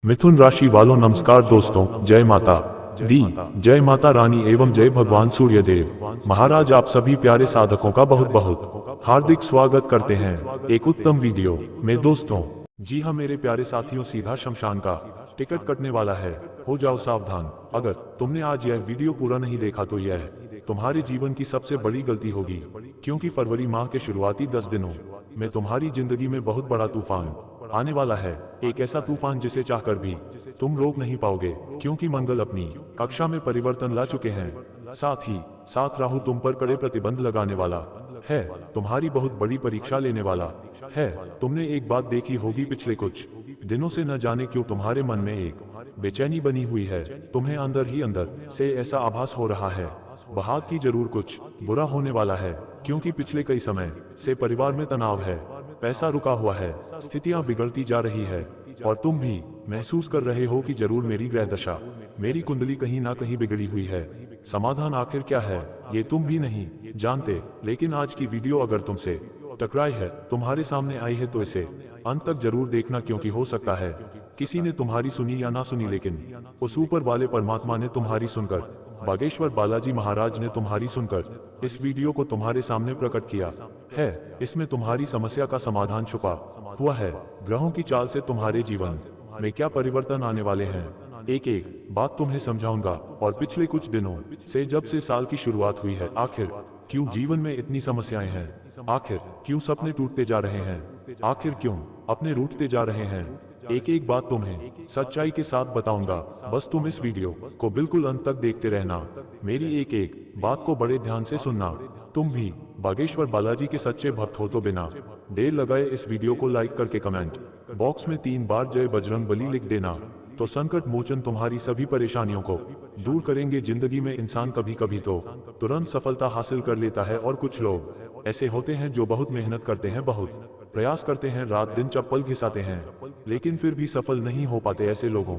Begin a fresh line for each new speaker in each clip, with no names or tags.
मिथुन राशि वालों नमस्कार दोस्तों, जय माता दी, जय माता रानी एवं जय भगवान सूर्यदेव महाराज। आप सभी प्यारे साधकों का बहुत बहुत हार्दिक स्वागत करते हैं एक उत्तम वीडियो में दोस्तों। जी हाँ मेरे प्यारे साथियों, सीधा शमशान का टिकट कटने वाला है, हो जाओ सावधान। अगर तुमने आज यह वीडियो पूरा नहीं देखा तो यह तुम्हारे जीवन की सबसे बड़ी गलती होगी, क्योंकि फरवरी माह के शुरुआती 10 दिनों में तुम्हारी जिंदगी में बहुत बड़ा तूफान आने वाला है। एक ऐसा तूफान जिसे चाहकर भी तुम रोक नहीं पाओगे, क्योंकि मंगल अपनी कक्षा में परिवर्तन ला चुके हैं। साथ ही साथ राहु तुम पर कड़े प्रतिबंध लगाने वाला है, तुम्हारी बहुत बड़ी परीक्षा लेने वाला है। तुमने एक बात देखी होगी, पिछले कुछ दिनों से न जाने क्यों तुम्हारे मन में एक बेचैनी बनी हुई है। तुम्हें अंदर ही अंदर से ऐसा आभास हो रहा है बाहर की जरूर कुछ बुरा होने वाला है, क्योंकि पिछले कई समय से परिवार में तनाव है, पैसा रुका हुआ है, स्थितियां बिगड़ती जा रही है और तुम भी महसूस कर रहे हो कि जरूर मेरी ग्रह दशा, मेरी कुंडली कहीं ना कहीं बिगड़ी हुई है। समाधान आखिर क्या है ये तुम भी नहीं जानते, लेकिन आज की वीडियो अगर तुमसे टकराई है, तुम्हारे सामने आई है, तो इसे अंत तक जरूर देखना, क्योंकि हो सकता है किसी ने तुम्हारी सुनी या ना सुनी, लेकिन उस ऊपर वाले परमात्मा ने तुम्हारी सुनकर, बागेश्वर बालाजी महाराज ने तुम्हारी सुनकर इस वीडियो को तुम्हारे सामने प्रकट किया है। इसमें तुम्हारी समस्या का समाधान छुपा हुआ है। ग्रहों की चाल से तुम्हारे जीवन में क्या परिवर्तन आने वाले हैं, एक एक बात तुम्हें समझाऊंगा। और पिछले कुछ दिनों से, जब से साल की शुरुआत हुई है, आखिर क्यों जीवन में इतनी समस्याएं हैं, आखिर क्यों सपने टूटते जा रहे हैं, आखिर क्यों अपने रूठते जा रहे हैं, एक एक बात तुम्हें सच्चाई के साथ बताऊंगा। बस तुम इस वीडियो को बिल्कुल अंत तक देखते रहना, मेरी एक एक बात को बड़े ध्यान से सुनना। तुम भी बागेश्वर बालाजी के सच्चे भक्त हो तो बिना देर लगाए इस वीडियो को लाइक करके कमेंट बॉक्स में 3 बार जय बजरंग बली लिख देना, तो संकट मोचन तुम्हारी सभी परेशानियों को दूर करेंगे। जिंदगी में इंसान कभी कभी तो तुरंत सफलता हासिल कर लेता है, और कुछ लोग ऐसे होते हैं जो बहुत मेहनत करते हैं, बहुत प्रयास करते हैं, रात दिन चप्पल घिसाते हैं, लेकिन फिर भी सफल नहीं हो पाते। ऐसे लोगों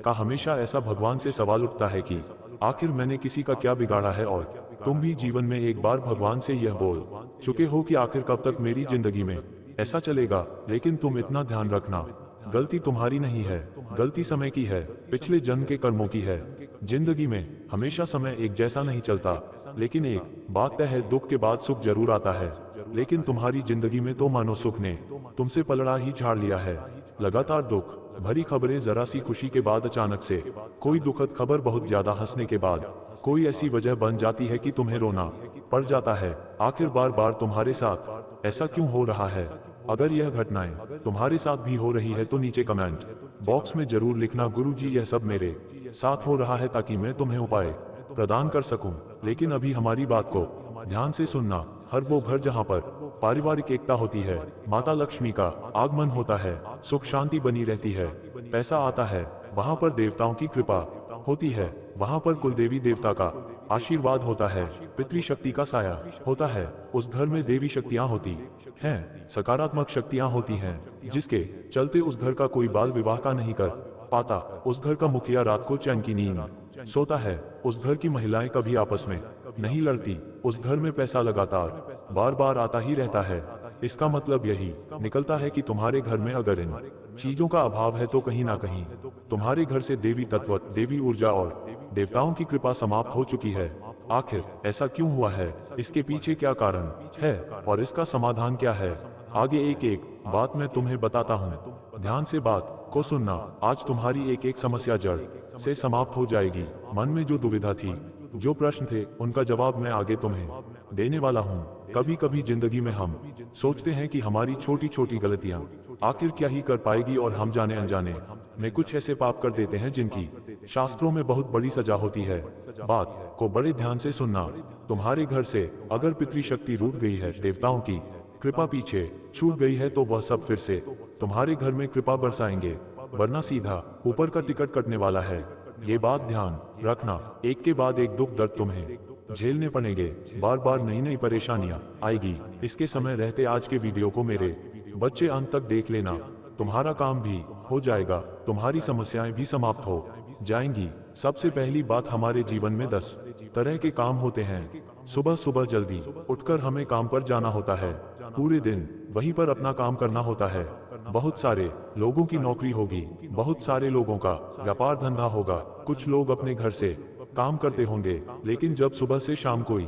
का हमेशा ऐसा भगवान से सवाल उठता है कि आखिर मैंने किसी का क्या बिगाड़ा है। और तुम भी जीवन में एक बार भगवान से यह बोल चुके हो कि आखिर कब तक मेरी जिंदगी में ऐसा चलेगा। लेकिन तुम इतना ध्यान रखना, गलती तुम्हारी नहीं है, गलती समय की है, पिछले जन्म के कर्मों की है। जिंदगी में हमेशा समय एक जैसा नहीं चलता, लेकिन एक बात तय है, दुख के बाद सुख जरूर आता है। लेकिन तुम्हारी जिंदगी में तो मानो सुख ने तुमसे पलड़ा ही झाड़ लिया है। लगातार दुख भरी खबरें, जरा सी खुशी के बाद अचानक से कोई दुखद खबर, बहुत ज्यादा हंसने के बाद कोई ऐसी वजह बन जाती है कि तुम्हें रोना पड़ जाता है। आखिर बार बार तुम्हारे साथ ऐसा क्यों हो रहा है? अगर यह घटनाएं तुम्हारे साथ भी हो रही है तो नीचे कमेंट बॉक्स में जरूर लिखना, गुरुजी यह सब मेरे साथ हो रहा है, ताकि मैं तुम्हें उपाय प्रदान कर सकूं। लेकिन अभी हमारी बात को ध्यान से सुनना। हर वो घर जहां पर पारिवारिक एकता होती है, माता लक्ष्मी का आगमन होता है, सुख शांति बनी रहती है, पैसा आता है, वहां पर देवताओं की कृपा होती है, वहां पर कुलदेवी देवता का आशीर्वाद होता है, पितृशक्ति का साया होता है, उस घर में देवी शक्तियां होती हैं, सकारात्मक शक्तियां होती हैं, जिसके चलते उस घर का कोई बाल विवाह का नहीं कर पाता, उस घर का मुखिया रात को चैन की नींद सोता है, उस घर की महिलाएं कभी आपस में नहीं लड़ती, उस घर में पैसा लगातार बार बार आता ही रहता है। इसका मतलब यही निकलता है कि तुम्हारे घर में अगर इन चीजों का अभाव है, तो कहीं ना कहीं तुम्हारे घर से देवी तत्व, देवी ऊर्जा और देवताओं की कृपा समाप्त हो चुकी है। आखिर ऐसा क्यों हुआ है, इसके पीछे क्या कारण है और इसका समाधान क्या है, आगे एक एक बात मैं तुम्हें बताता हूँ। ध्यान से बात को सुनना। आज तुम्हारी एक एक समस्या जड़ से समाप्त हो जाएगी। मन में जो दुविधा थी, जो प्रश्न थे, उनका जवाब मैं आगे तुम्हें देने वाला हूँ। कभी कभी जिंदगी में हम सोचते हैं कि हमारी छोटी छोटी गलतियां आखिर क्या ही कर पाएगी, और हम जाने अनजाने में कुछ ऐसे पाप कर देते हैं जिनकी शास्त्रों में बहुत बड़ी सजा होती है। बात को बड़े ध्यान से सुनना। तुम्हारे घर से अगर पितृशक्ति रूठ गई है, देवताओं की कृपा पीछे छूट गई है, तो वह सब फिर से तुम्हारे घर में कृपा बरसाएंगे, वरना सीधा ऊपर का टिकट कटने वाला है। ये बात ध्यान रखना। एक के बाद एक दुख दर्द तुम्हें झेलने पड़ेंगे, बार बार नई नई परेशानियां आएगी। इसके समय रहते आज के वीडियो को मेरे बच्चे अंत तक देख लेना, तुम्हारा काम भी हो जाएगा, तुम्हारी समस्याएं भी समाप्त हो जाएंगी। सबसे पहली बात, हमारे जीवन में 10 तरह के काम होते हैं। सुबह सुबह जल्दी उठकर हमें काम पर जाना होता है, पूरे दिन वहीं पर अपना काम करना होता है। बहुत सारे लोगों की नौकरी होगी, बहुत सारे लोगों का व्यापार धंधा होगा, कुछ लोग अपने घर से काम करते होंगे, लेकिन जब सुबह से शाम कोई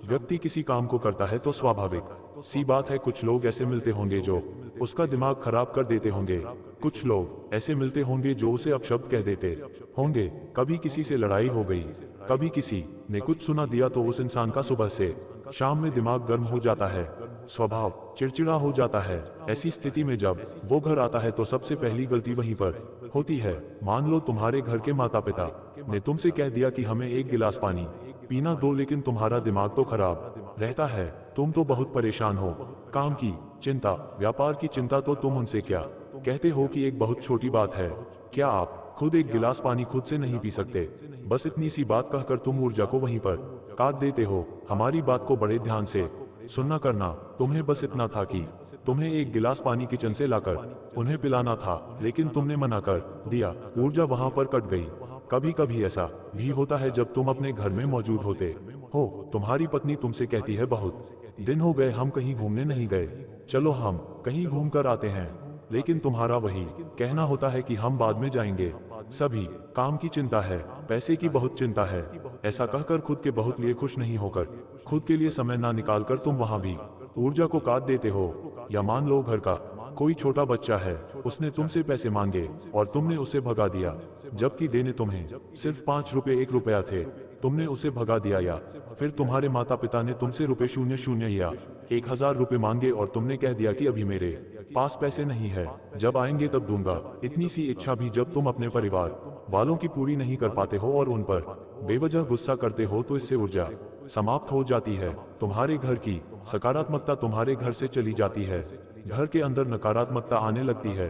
व्यक्ति किसी काम को करता है तो स्वाभाविक सी बात है कुछ लोग ऐसे मिलते होंगे जो उसका दिमाग खराब कर देते होंगे, कुछ लोग ऐसे मिलते होंगे जो उसे अपशब्द कह देते होंगे, कभी किसी से लड़ाई हो गई, कभी किसी ने कुछ सुना दिया तो उस इंसान का सुबह से शाम में दिमाग गर्म हो जाता है, स्वभाव चिड़चिड़ा हो जाता है। ऐसी स्थिति में जब वो घर आता है तो सबसे पहली गलती वहीं पर होती है। मान लो तुम्हारे घर के माता पिता ने तुमसे कह दिया कि हमें एक गिलास पानी पीना दो, लेकिन तुम्हारा दिमाग तो खराब रहता है, तुम तो बहुत परेशान हो, काम की चिंता, व्यापार की चिंता, तो तुम उनसे क्या कहते हो कि एक बहुत छोटी बात है, क्या आप खुद एक गिलास पानी खुद से नहीं पी सकते? बस इतनी सी बात कहकर तुम ऊर्जा को वहीं पर काट देते हो। हमारी बात को बड़े ध्यान से सुनना करना, तुम्हें बस इतना था कि तुम्हें एक गिलास पानी किचन से लाकर उन्हें पिलाना था, लेकिन तुमने मना कर दिया, ऊर्जा वहां पर कट गई। कभी कभी ऐसा भी होता है जब तुम अपने घर में मौजूद होते हो, तुम्हारी पत्नी तुमसे कहती है बहुत दिन हो गए हम कहीं घूमने नहीं गए, चलो हम कहीं घूम कर आते हैं, लेकिन तुम्हारा वही कहना होता है कि हम बाद में जाएंगे, सभी काम की चिंता है, पैसे की बहुत चिंता है। ऐसा कहकर खुद के बहुत लिए खुश नहीं होकर, खुद के लिए समय ना निकालकर तुम वहां भी ऊर्जा को काट देते हो। या मान लो घर का कोई छोटा बच्चा है, उसने तुमसे पैसे मांगे और तुमने उसे भगा दिया, जबकि देने तुम्हें सिर्फ 5 रुपए 1 रुपया थे, तुमने उसे भगा दिया। या फिर तुम्हारे माता पिता ने तुमसे ₹0.00 या 1000 रुपए मांगे और तुमने कह दिया कि अभी मेरे पास पैसे नहीं है, जब आएंगे तब दूंगा। इतनी सी इच्छा भी जब तुम अपने परिवार वालों की पूरी नहीं कर पाते हो और उन पर बेवजह गुस्सा करते हो तो इससे ऊर्जा समाप्त हो जाती है, तुम्हारे घर की सकारात्मकता तुम्हारे घर से चली जाती है, घर के अंदर नकारात्मकता आने लगती है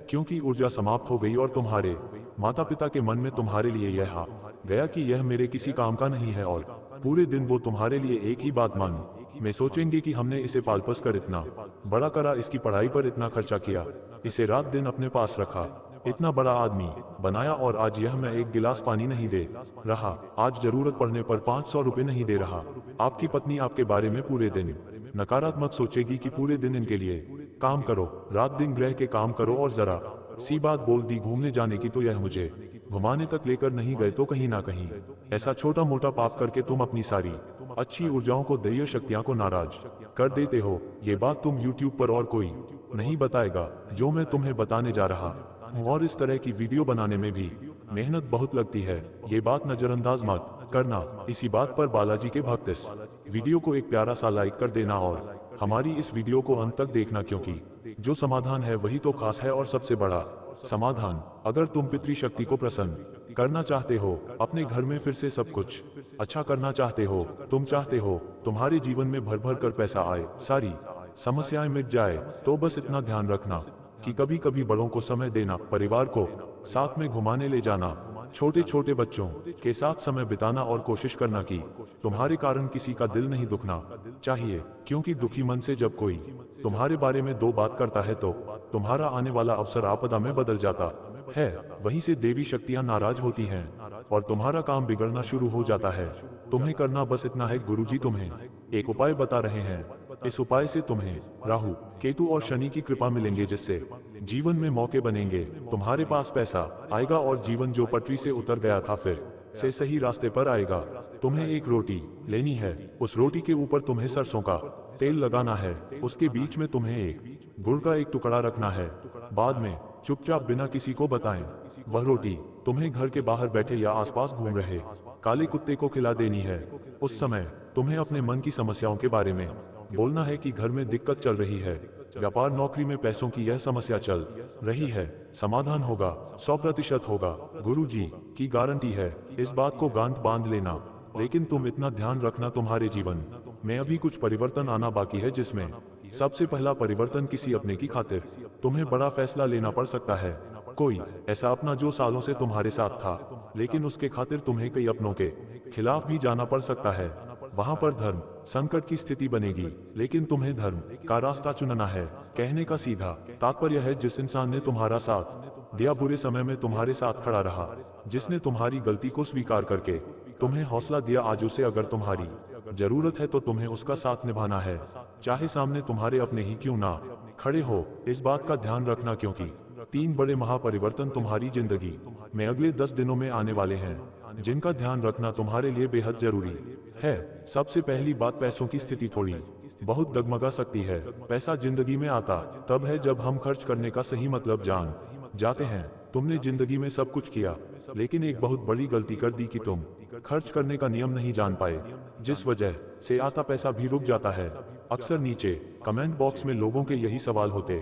क्योंकि ऊर्जा समाप्त हो गई और तुम्हारे माता पिता के मन में तुम्हारे लिए यह आ गया कि यह मेरे किसी काम का नहीं है, और पूरे दिन वो तुम्हारे लिए एक ही बात मन में सोचेंगे कि हमने इसे पाल पोस कर इतना बड़ा करा, इसकी पढ़ाई पर इतना खर्चा किया, इसे रात दिन अपने पास रखा, इतना बड़ा आदमी बनाया, और आज यह मैं एक गिलास पानी नहीं दे रहा, आज जरूरत पड़ने पर 500 रुपए नहीं दे रहा। आपकी पत्नी आपके बारे में पूरे दिन नकारात्मक सोचेगी कि पूरे दिन इनके लिए काम करो, रात दिन ग्रह के काम करो, और जरा सी बात बोल दी घूमने जाने की तो यह मुझे घुमाने तक लेकर नहीं गए तो कहीं ना कहीं ऐसा छोटा मोटा पाप करके तुम अपनी सारी अच्छी ऊर्जाओं को, दैवीय शक्तियां को नाराज कर देते हो। ये बात तुम YouTube पर और कोई नहीं बताएगा जो मैं तुम्हें बताने जा रहा हूं, और इस तरह की वीडियो बनाने में भी मेहनत बहुत लगती है, ये बात नजरअंदाज मत करना। इसी बात पर बालाजी के भक्त इस वीडियो को एक प्यारा सा लाइक कर देना और हमारी इस वीडियो को अंत तक देखना, क्योंकि जो समाधान है वही तो खास है और सबसे बड़ा समाधान। अगर तुम पितृशक्ति को प्रसन्न करना चाहते हो, अपने घर में फिर से सब कुछ अच्छा करना चाहते हो, तुम चाहते हो तुम्हारे जीवन में भर भर कर पैसा आए, सारी समस्याएं मिट जाए, तो बस इतना ध्यान रखना कि कभी कभी बड़ों को समय देना, परिवार को साथ में घुमाने ले जाना, छोटे छोटे बच्चों के साथ समय बिताना, और कोशिश करना कि तुम्हारे कारण किसी का दिल नहीं दुखना चाहिए, क्योंकि दुखी मन से जब कोई तुम्हारे बारे में दो बात करता है तो तुम्हारा आने वाला अवसर आपदा में बदल जाता है। वहीं से देवी शक्तियां नाराज होती हैं और तुम्हारा काम बिगड़ना शुरू हो जाता है। तुम्हें करना बस इतना है, गुरुजी तुम्हें एक उपाय बता रहे हैं, इस उपाय से तुम्हें राहु केतु और शनि की कृपा मिलेंगे, जिससे जीवन में मौके बनेंगे, तुम्हारे पास पैसा आएगा और जीवन जो पटरी से उतर गया था फिर से सही रास्ते पर आएगा। तुम्हें एक रोटी लेनी है, उस रोटी के ऊपर तुम्हें सरसों का तेल लगाना है, उसके बीच में तुम्हें एक गुड़ का एक टुकड़ा रखना है, बाद में चुपचाप बिना किसी को बताएं वह रोटी तुम्हें घर के बाहर बैठे या आसपास घूम रहे काले कुत्ते को खिला देनी है। उस समय तुम्हें अपने मन की समस्याओं के बारे में बोलना है कि घर में दिक्कत चल रही है, व्यापार नौकरी में पैसों की यह समस्या चल रही है, समाधान होगा, 100% होगा, गुरुजी की गारंटी है, इस बात को गांठ बांध लेना। लेकिन तुम इतना ध्यान रखना, तुम्हारे जीवन में अभी कुछ परिवर्तन आना बाकी है, जिसमें सबसे पहला परिवर्तन किसी अपने की खातिर तुम्हें बड़ा फैसला लेना पड़ सकता है। कोई ऐसा अपना जो सालों से तुम्हारे साथ था, लेकिन उसके खातिर तुम्हें कई अपनों के खिलाफ भी जाना पड़ सकता है। वहां पर धर्म संकट की स्थिति बनेगी, लेकिन तुम्हें धर्म का रास्ता चुनना है। कहने का सीधा तात्पर्य है, जिस इंसान ने तुम्हारा साथ दिया, बुरे समय में तुम्हारे साथ खड़ा रहा, जिसने तुम्हारी गलती को स्वीकार करके तुम्हें हौसला दिया आज उसे। अगर तुम्हारी जरूरत है तो तुम्हें उसका साथ निभाना है, चाहे सामने तुम्हारे अपने ही क्यों ना खड़े हो। इस बात का ध्यान रखना, क्योंकि 3 बड़े महापरिवर्तन तुम्हारी जिंदगी में अगले 10 दिनों में आने वाले हैं, जिनका ध्यान रखना तुम्हारे लिए बेहद जरूरी है। सबसे पहली बात, पैसों की स्थिति थोड़ी बहुत डगमगा सकती है। पैसा जिंदगी में आता तब है जब हम खर्च करने का सही मतलब जान जाते हैं। तुमने जिंदगी में सब कुछ किया, लेकिन एक बहुत बड़ी गलती कर दी कि तुम खर्च करने का नियम नहीं जान पाए, जिस वजह से आता पैसा भी रुक जाता है। अक्सर नीचे कमेंट बॉक्स में लोगों के यही सवाल होते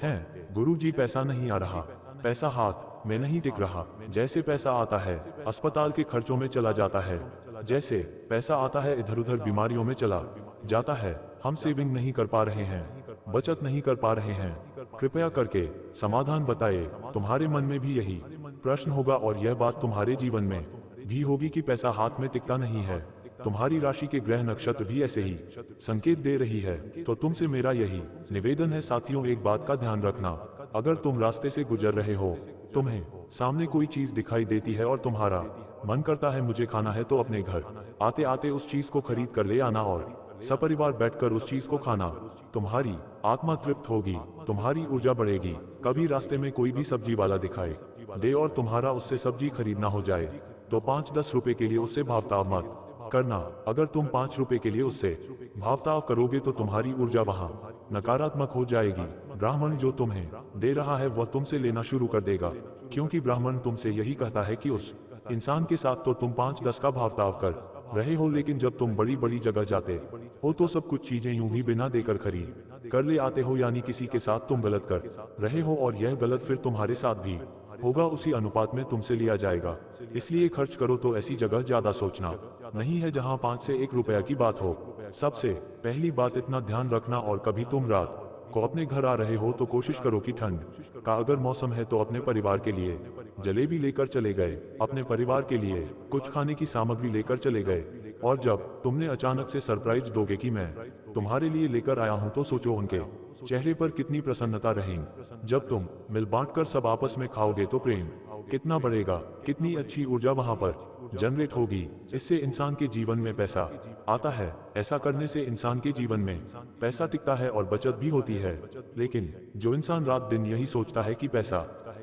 हैं, गुरुजी पैसा नहीं आ रहा, पैसा हाथ में नहीं टिक रहा। जैसे पैसा आता है अस्पताल के खर्चों में चला जाता है, जैसे पैसा आता है इधर उधर बीमारियों में चला जाता है। हम सेविंग नहीं कर पा रहे हैं, बचत नहीं कर पा रहे हैं। कृपया करके समाधान बताइए। तुम्हारे मन में भी यही प्रश्न होगा और यह बात तुम्हारे जीवन में भी होगी कि पैसा हाथ में टिकता नहीं है। तुम्हारी राशि के ग्रह नक्षत्र भी ऐसे ही संकेत दे रही है। तो तुमसे मेरा यही निवेदन है साथियों, एक बात का ध्यान रखना। अगर तुम रास्ते से गुजर रहे हो, तुम्हें सामने कोई चीज दिखाई देती है और तुम्हारा मन करता है मुझे खाना है, तो अपने घर आते आते उस चीज को खरीद कर ले आना और सपरिवार बैठकर उस चीज को खाना। तुम्हारी आत्मा तृप्त होगी, तुम्हारी ऊर्जा बढ़ेगी। कभी रास्ते में कोई भी सब्जी वाला दिखाई दे और तुम्हारा उससे सब्जी खरीदना हो जाए, तो 5-10 रुपए के लिए उससे भावताव मत करना। अगर तुम 5 रुपए के लिए उससे भावताव करोगे तो तुम्हारी ऊर्जा वहां नकारात्मक हो जाएगी। ब्राह्मण जो तुम्हें दे रहा है वह तुमसे लेना शुरू कर देगा, क्योंकि ब्राह्मण तुमसे यही कहता है कि उस इंसान के साथ तो तुम 5-10 का भावताव कर रहे हो, लेकिन जब तुम बड़ी बड़ी जगह जाते हो तो सब कुछ चीजें यूं ही बिना देकर खरीद कर ले आते हो। यानी किसी के साथ तुम गलत कर रहे हो और यह गलत फिर तुम्हारे साथ भी होगा, उसी अनुपात में तुमसे लिया जाएगा। इसलिए खर्च करो तो ऐसी जगह ज्यादा सोचना नहीं है जहां 5 से 1 रुपया की बात हो। सबसे पहली बात इतना ध्यान रखना, और कभी तुम रात को अपने घर आ रहे हो तो कोशिश करो कि ठंड का अगर मौसम है तो अपने परिवार के लिए जलेबी लेकर चले गए, अपने परिवार के लिए कुछ खाने की सामग्री लेकर चले गए। और जब तुमने अचानक से सरप्राइज दोगे कि मैं तुम्हारे लिए लेकर आया हूं, तो सोचो उनके चेहरे पर कितनी प्रसन्नता रहेगी। जब तुम मिल बांटकर सब आपस में खाओगे तो प्रेम कितना बढ़ेगा, कितनी अच्छी ऊर्जा वहां पर जनरेट होगी। इससे इंसान के जीवन में पैसा आता है। ऐसा करने से इंसान के जीवन में पैसा टिकता है और बचत भी होती है। लेकिन जो इंसान रात दिन यही सोचता है कि पैसा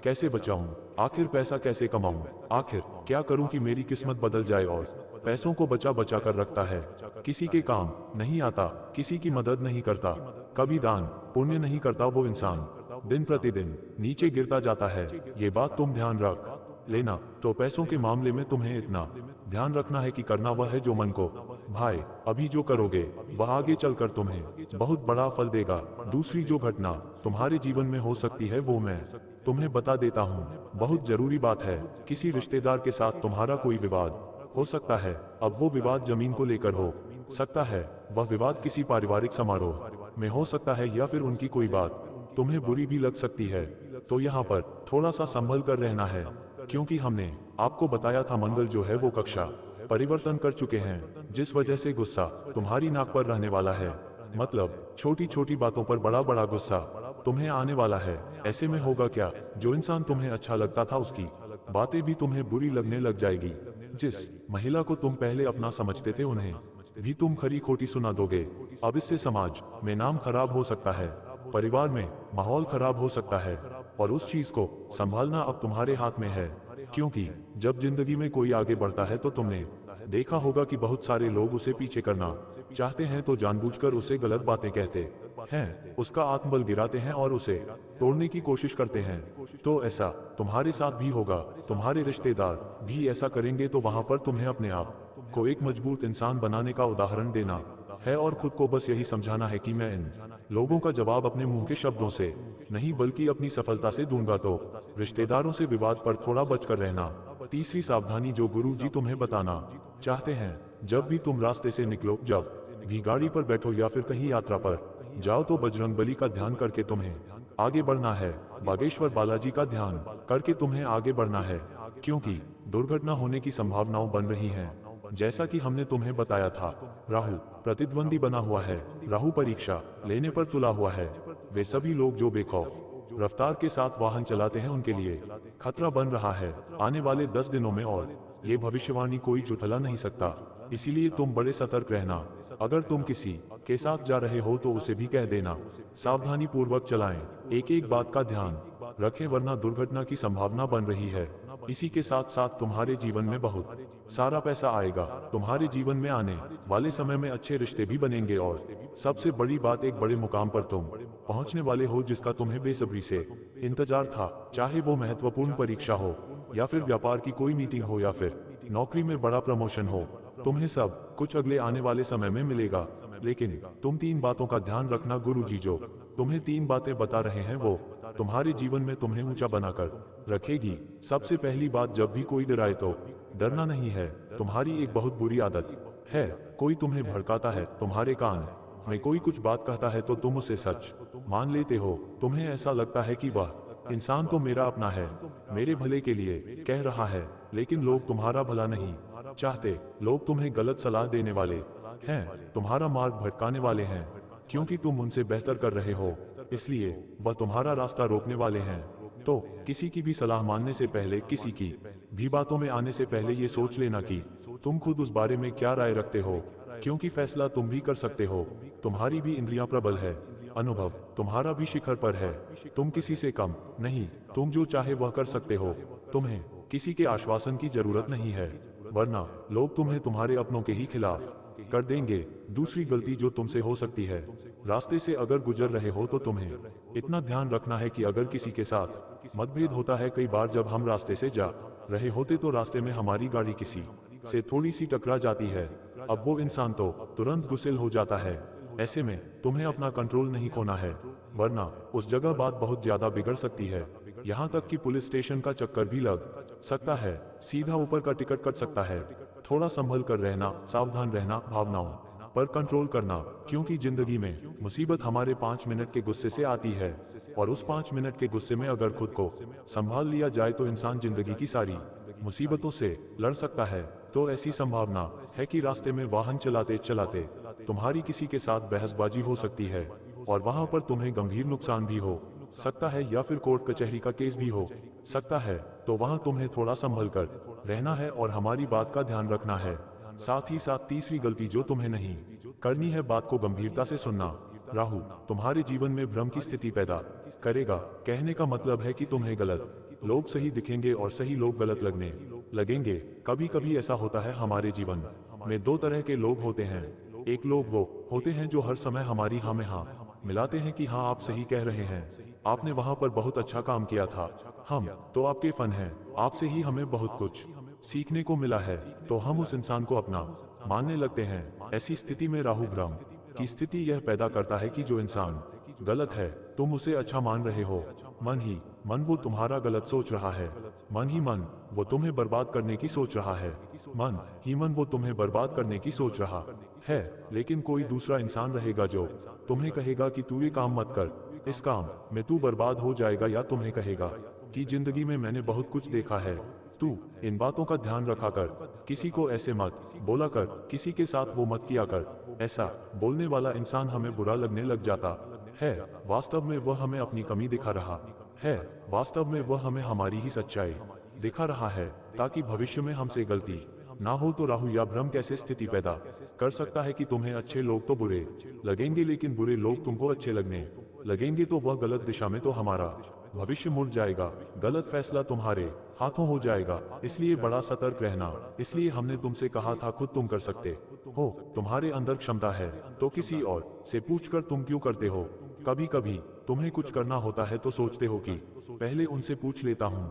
कैसे बचाऊं, आखिर पैसा कैसे कमाऊं, आखिर क्या करूं कि मेरी किस्मत बदल जाए, और पैसों को बचा बचा कर रखता है, किसी के काम नहीं आता, किसी की मदद नहीं करता, कभी दान पुण्य नहीं करता, वो इंसान दिन प्रतिदिन नीचे गिरता जाता है। ये बात तुम ध्यान रख लेना। तो पैसों के मामले में तुम्हें इतना ध्यान रखना है कि करना वह है जो मन को भाई। अभी जो करोगे वह आगे चलकर तुम्हें बहुत बड़ा फल देगा। दूसरी जो घटना तुम्हारे जीवन में हो सकती है वो मैं तुम्हें बता देता हूँ। बहुत जरूरी बात है। किसी रिश्तेदार के साथ तुम्हारा कोई विवाद हो सकता है। अब वो विवाद जमीन को लेकर हो सकता है, वह विवाद किसी पारिवारिक समारोह में हो सकता है, या फिर उनकी कोई बात तुम्हें बुरी भी लग सकती है। तो यहाँ पर थोड़ा सा संभल कर रहना है, क्योंकि हमने आपको बताया था मंगल जो है वो कक्षा परिवर्तन कर चुके हैं, जिस वजह से गुस्सा तुम्हारी नाक पर रहने वाला है। मतलब छोटी छोटी बातों पर बड़ा बड़ा गुस्सा तुम्हें आने वाला है। ऐसे में होगा क्या, जो इंसान तुम्हें अच्छा लगता था उसकी बातें भी तुम्हें बुरी लगने लग जाएगी। जिस महिला को तुम पहले अपना समझते थे उन्हें भी तुम खरी खोटी सुना दोगे। अब इससे समाज में नाम खराब हो सकता है, परिवार में माहौल खराब हो सकता है, और उस चीज को संभालना अब तुम्हारे हाथ में है। क्योंकि जब जिंदगी में कोई आगे बढ़ता है तो तुमने देखा होगा कि बहुत सारे लोग उसे पीछे करना चाहते हैं, तो जानबूझकर उसे गलत बातें कहते हैं, उसका आत्मबल गिराते हैं और उसे तोड़ने की कोशिश करते हैं। तो ऐसा तुम्हारे साथ भी होगा, तुम्हारे रिश्तेदार भी ऐसा करेंगे। तो वहां पर तुम्हें अपने आप को एक मजबूत इंसान बनाने का उदाहरण देना है, और खुद को बस यही समझाना है कि मैं इन लोगों का जवाब अपने मुंह के शब्दों से नहीं बल्कि अपनी सफलता से दूंगा। तो रिश्तेदारों से विवाद पर थोड़ा बचकर रहना। तीसरी सावधानी जो गुरु जी तुम्हें बताना चाहते हैं, जब भी तुम रास्ते से निकलो, जब भी गाड़ी पर बैठो या फिर कहीं यात्रा पर जाओ, तो बजरंगबली का ध्यान करके तुम्हें आगे बढ़ना है। बागेश्वर बालाजी का ध्यान करके तुम्हें आगे बढ़ना है, क्योंकि दुर्घटना होने की संभावनाएं बन रही हैं। जैसा कि हमने तुम्हें बताया था, राहु प्रतिद्वंदी बना हुआ है, राहु परीक्षा लेने पर तुला हुआ है। वे सभी लोग जो बेखौफ रफ्तार के साथ वाहन चलाते हैं उनके लिए खतरा बन रहा है आने वाले 10 दिनों में, और ये भविष्यवाणी कोई झुठला नहीं सकता। इसीलिए तुम बड़े सतर्क रहना। अगर तुम किसी के साथ जा रहे हो तो उसे भी कह देना। सावधानी पूर्वक चलाएं, एक एक बात का ध्यान रखें, वरना दुर्घटना की संभावना बन रही है। इसी के साथ साथ तुम्हारे जीवन में बहुत सारा पैसा आएगा। तुम्हारे जीवन में आने वाले समय में अच्छे रिश्ते भी बनेंगे, और सबसे बड़ी बात, एक बड़े मुकाम पर तुम पहुंचने वाले हो जिसका तुम्हें बेसब्री से इंतजार था। चाहे वो महत्वपूर्ण परीक्षा हो, या फिर व्यापार की कोई मीटिंग हो, या फिर नौकरी में बड़ा प्रमोशन हो, तुम्हें सब कुछ अगले आने वाले समय में मिलेगा। लेकिन तुम 3 बातों का ध्यान रखना। गुरुजी जो तुम्हें 3 बातें बता रहे हैं वो तुम्हारे जीवन में तुम्हें ऊंचा बनाकर रखेगी। सबसे पहली बात, जब भी कोई डराए तो डरना नहीं है तुम्हारी एक बहुत बुरी आदत है। कोई तुम्हें भड़काता है, तुम्हारे कान में कोई कुछ बात कहता है तो तुम उसे सच मान लेते हो। तुम्हें ऐसा लगता है कि वह इंसान तो मेरा अपना है, मेरे भले के लिए कह रहा है, लेकिन लोग तुम्हारा भला नहीं चाहते। लोग तुम्हें गलत सलाह देने वाले हैं, तुम्हारा मार्ग भटकाने वाले हैं, क्योंकि तुम उनसे बेहतर कर रहे हो, इसलिए वह तुम्हारा रास्ता रोकने वाले हैं। तो किसी की भी सलाह मानने से पहले, किसी की भी बातों में आने से पहले ये सोच लेना कि तुम खुद उस बारे में क्या राय रखते हो, क्योंकि फैसला तुम भी कर सकते हो। तुम्हारी भी इंद्रियां प्रबल है, अनुभव तुम्हारा भी शिखर पर है। तुम किसी से कम नहीं, तुम जो चाहे वह कर सकते हो। तुम्हें किसी के आश्वासन की जरूरत नहीं है, वरना लोग तुम्हें तुम्हारे अपनों के ही खिलाफ कर देंगे। दूसरी गलती जो तुमसे हो सकती है, रास्ते से अगर गुजर रहे हो तो तुम्हें इतना ध्यान रखना है कि अगर किसी के साथ मतभेद होता है, कई बार जब हम रास्ते से जा रहे होते तो रास्ते में हमारी गाड़ी किसी से थोड़ी सी टकरा जाती है, अब वो इंसान तो तुरंत गुस्सेल हो जाता है। ऐसे में तुम्हें अपना कंट्रोल नहीं खोना है, वरना उस जगह बात बहुत ज्यादा बिगड़ सकती है। यहाँ तक कि पुलिस स्टेशन का चक्कर भी लग सकता है, सीधा ऊपर का टिकट कट सकता है। थोड़ा संभल कर रहना, सावधान रहना, भावनाओं पर कंट्रोल करना, क्योंकि जिंदगी में मुसीबत हमारे 5 मिनट के गुस्से से आती है, और उस 5 मिनट के गुस्से में अगर खुद को संभाल लिया जाए तो इंसान जिंदगी की सारी मुसीबतों से लड़ सकता है। तो ऐसी संभावना है कि रास्ते में वाहन चलाते चलाते तुम्हारी किसी के साथ बहसबाजी हो सकती है, और वहां पर तुम्हें गंभीर नुकसान भी हो सकता है, या फिर कोर्ट कचहरी का केस भी हो सकता है। तो वहां तुम्हें थोड़ा संभल कर रहना है और हमारी बात का ध्यान रखना है। साथ ही साथ तीसरी गलती जो तुम्हें नहीं करनी है, बात को गंभीरता से सुनना। राहु तुम्हारे जीवन में भ्रम की स्थिति पैदा करेगा। कहने का मतलब है कि तुम्हें गलत लोग सही दिखेंगे और सही लोग गलत लगने लगेंगे। कभी कभी ऐसा होता है, हमारे जीवन में 2 तरह के लोग होते हैं। एक लोग वो होते हैं जो हर समय हमारी हाँ में हाँ मिलाते हैं कि हाँ आप सही कह रहे हैं, आपने वहां पर बहुत अच्छा काम किया था, हम तो आपके फन हैं, आपसे ही हमें बहुत कुछ सीखने को मिला है, तो हम उस इंसान को अपना मानने लगते हैं। ऐसी स्थिति में राहु भ्रम की स्थिति यह पैदा करता है कि जो इंसान गलत है तुम उसे अच्छा मान रहे हो। मन ही मन वो तुम्हारा गलत सोच रहा है, मन ही मन वो तुम्हें बर्बाद करने की सोच रहा है, मन ही मन वो तुम्हें बर्बाद करने की सोच रहा है। लेकिन कोई दूसरा इंसान रहेगा जो तुम्हें कहेगा कि तू ये काम मत कर, इस काम में तू बर्बाद हो जाएगा, या तुम्हें कहेगा कि जिंदगी में मैंने बहुत कुछ देखा है, तू इन बातों का ध्यान रखा कर, किसी को ऐसे मत बोला कर, किसी के साथ वो मत किया कर। ऐसा बोलने वाला इंसान हमें बुरा लगने लग जाता है। वास्तव में वह हमें अपनी कमी दिखा रहा है, वास्तव में वह हमें हमारी ही सच्चाई दिखा रहा है, ताकि भविष्य में हमसे गलती ना हो। तो राहु या भ्रम कैसे स्थिति पैदा कर सकता है कि तुम्हें अच्छे लोग तो बुरे लगेंगे, लेकिन बुरे लोग तुमको अच्छे लगने लगेंगे, तो वह गलत दिशा में तो हमारा भविष्य मुड़ जाएगा, गलत फैसला तुम्हारे हाथों हो जाएगा। इसलिए बड़ा सतर्क रहना। इसलिए हमने तुमसे कहा था खुद तुम कर सकते हो, तुम्हारे अंदर क्षमता है, तो किसी और से पूछकर तुम क्यों करते हो। कभी कभी तुम्हें कुछ करना होता है तो सोचते हो कि पहले उनसे पूछ लेता हूँ,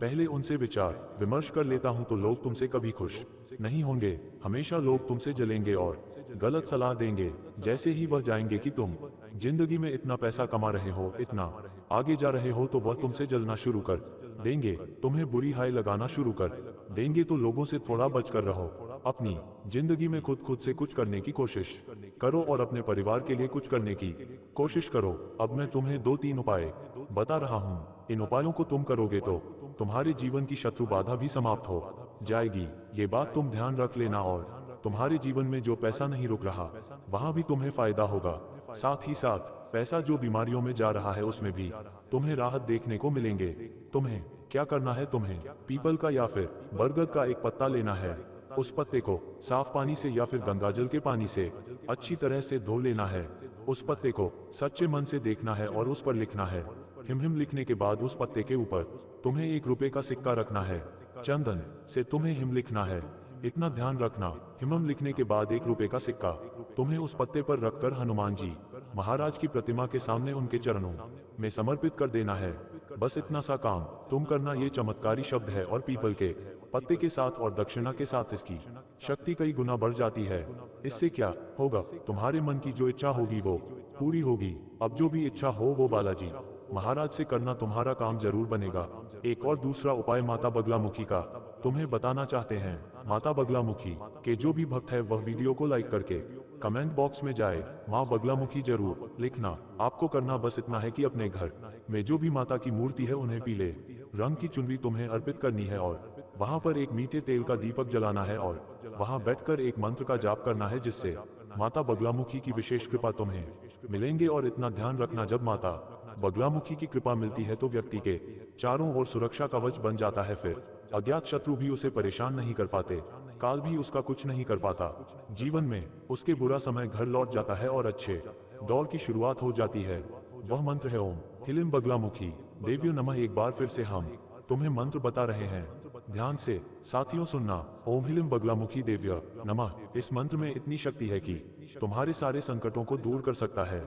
पहले उनसे विचार विमर्श कर लेता हूँ, तो लोग तुमसे कभी खुश नहीं होंगे। हमेशा लोग तुमसे जलेंगे और गलत सलाह देंगे। जैसे ही वह जाएंगे कि तुम जिंदगी में इतना पैसा कमा रहे हो, इतना आगे जा रहे हो, तो वह तुमसे जलना शुरू कर देंगे, तुम्हें बुरी हाय लगाना शुरू कर देंगे। तो लोगों से थोड़ा बचकर रहो। अपनी जिंदगी में खुद से कुछ करने की कोशिश करो, और अपने परिवार के लिए कुछ करने की कोशिश करो। अब मैं तुम्हें 2-3 उपाय बता रहा हूँ, इन उपायों को तुम करोगे तो तुम्हारे जीवन की शत्रु बाधा भी समाप्त हो जाएगी। ये बात तुम ध्यान रख लेना, और तुम्हारे जीवन में जो पैसा नहीं रुक रहा वहां भी तुम्हें फायदा होगा। साथ ही साथ पैसा जो बीमारियों में जा रहा है उसमें भी तुम्हें राहत देखने को मिलेंगे। तुम्हें क्या करना है, तुम्हें पीपल का या फिर बरगद का एक पत्ता लेना है। उस पत्ते को साफ पानी से या फिर गंगाजल के पानी से अच्छी तरह से धो लेना है। उस पत्ते को सच्चे मन से देखना है और उस पर लिखना है हिम हिम। लिखने के बाद उस पत्ते के ऊपर तुम्हें 1 रुपए का सिक्का रखना है। चंदन से तुम्हें हिम लिखना है। इतना ध्यान रखना, हिमम लिखने के बाद 1 रुपए का सिक्का तुम्हें उस पत्ते पर रखकर हनुमान जी महाराज की प्रतिमा के सामने उनके चरणों में समर्पित कर देना है। बस इतना सा काम तुम करना। ये चमत्कारी शब्द है और पीपल के पत्ते के साथ और दक्षिणा के साथ इसकी शक्ति कई गुना बढ़ जाती है। इससे क्या होगा, तुम्हारे मन की जो इच्छा होगी वो पूरी होगी। अब जो भी इच्छा हो वो बालाजी महाराज से करना, तुम्हारा काम जरूर बनेगा। एक और दूसरा उपाय माता बगलामुखी का तुम्हें बताना चाहते हैं। माता बगलामुखी के जो भी भक्त है वह वीडियो को लाइक करके कमेंट बॉक्स में जाए माँ बगलामुखी जरूर लिखना। आपको करना बस इतना है कि अपने घर में जो भी माता की मूर्ति है उन्हें पीले रंग की चुनरी तुम्हें अर्पित करनी है और वहां पर एक मीठे तेल का दीपक जलाना है और वहां बैठकर एक मंत्र का जाप करना है, जिससे माता बगलामुखी की विशेष कृपा तुम्हें मिलेंगे। और इतना ध्यान रखना, जब माता बगलामुखी की कृपा मिलती है तो व्यक्ति के चारों ओर सुरक्षा कवच बन जाता है। फिर अज्ञात शत्रु भी उसे परेशान नहीं कर पाते, काल भी उसका कुछ नहीं कर पाता। जीवन में उसके बुरा समय घर लौट जाता है और अच्छे दौर की शुरुआत हो जाती है। वह मंत्र है ओम ह्लीं बगलामुखी देव्यो नमः। एक बार फिर से हम तुम्हें मंत्र बता रहे हैं, ध्यान से साथियों सुनना। ओम ह्लीं बगलामुखी देव्य नमः। इस मंत्र में इतनी शक्ति है कि तुम्हारे सारे संकटों को दूर कर सकता है।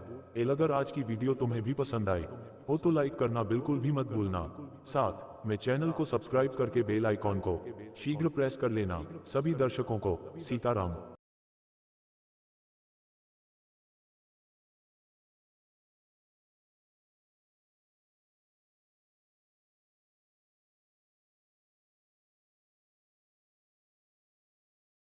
अगर आज की वीडियो तुम्हें भी पसंद आई हो तो लाइक करना बिल्कुल भी मत भूलना। साथ में चैनल को सब्सक्राइब करके बेल आइकॉन को शीघ्र प्रेस कर लेना। सभी दर्शकों को सीताराम।